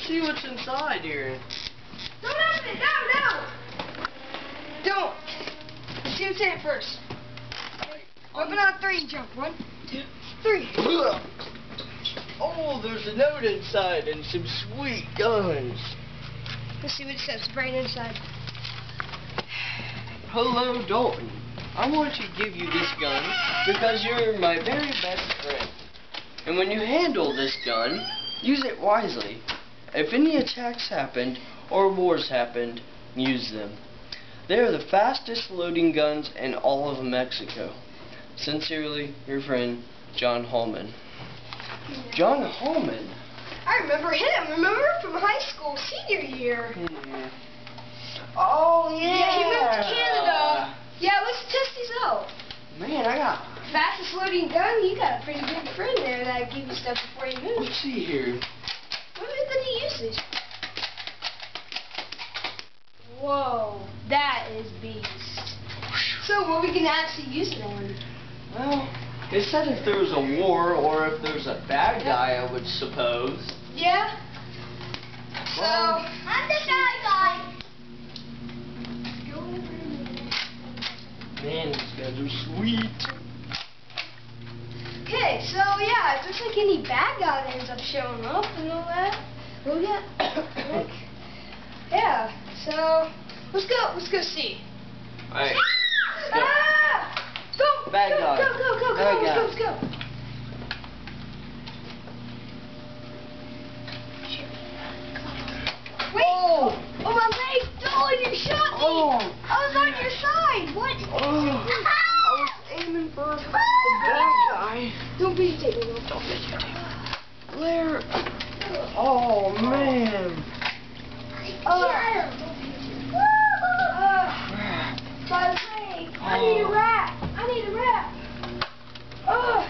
Let's see what's inside here. Don't open it! No! Don't! Let's see what's in it first. Open on 3, jump. 1, 2, 3. Oh, there's a note inside and some sweet guns. Let's see what it says right inside. Hello, Dalton. I want to give you this gun because you're my very best friend. And when you handle this gun, use it wisely. If any attacks happened or wars happened, use them. They are the fastest loading guns in all of Mexico. Sincerely, your friend, John Holman. John Holman? I remember him. Remember from high school, senior year. Oh, yeah. Yeah, he moved to Canada. Yeah, let's test these out. Man, I got... Fastest loading gun, you got a pretty good friend there that give you stuff before you move. Let's see here. What are the uses? Whoa, that is beast. So what we can actually use it on? Well, it said if there was a war or if there's a bad guy, I would suppose. Yeah? So, Well, I'm the bad guy. Man, these guns are sweet. Okay, so yeah, if there's like any bad guy that ends up showing up and all that, we'll get like, yeah. So let's go see. Alright. Ah! Go! Bad go, guy. Go! Bad guy. Let's go! Wait! Oh! Oh, my leg! Dylan, you shot me! Oh! I was on your side! What? Oh! I was aiming for the bad guy. Don't be taking Don't videotape. Blair. Oh, man. My leg! I need a wrap! I need a wrap! Oh!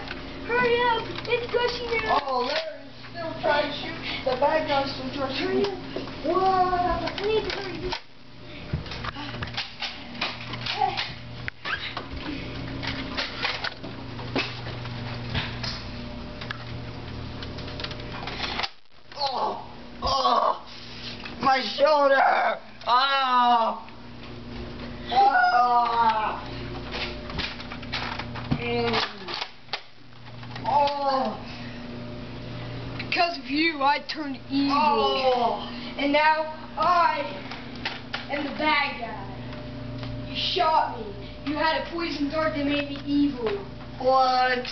Hurry up! It's gushy now! Oh, Larry's still trying to shoot. The bad guy's still trying to shoot. Whoa! I need to hurry. Oh! Oh! My shoulder! Oh! Oh! Oh! Because of you, I turned evil. Oh! And now I am the bad guy. You shot me. You had a poison dart that made me evil. What?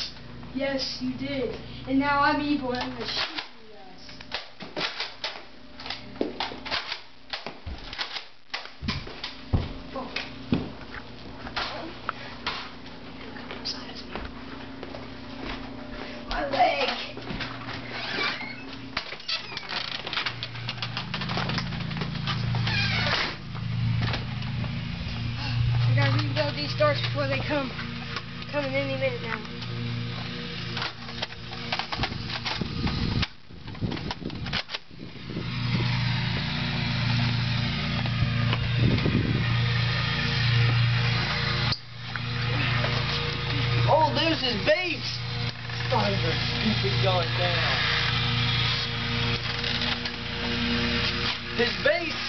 Yes, you did. And now I'm evil and I'm going to shoot you guys. Oh. My leg. I gotta rebuild these darts before they come. Coming any minute now. Oh, there's his base! Son of a stupid gun down. His base!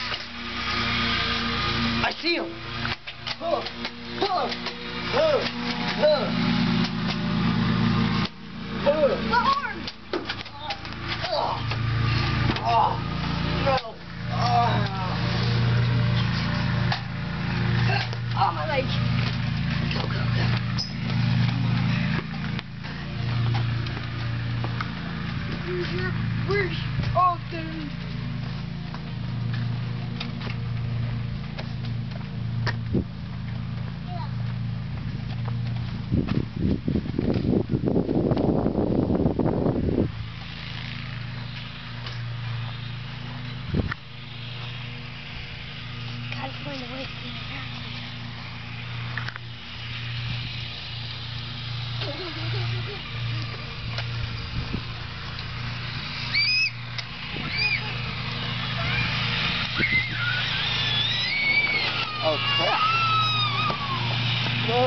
I see him! Huh! Huh! Huh! Huh! Huh! My arm! Oh! Oh! No! Oh! Oh, my leg. Go, go, go. Where's oh, dude. Gotta find a way to get it out. Oh, crap. No.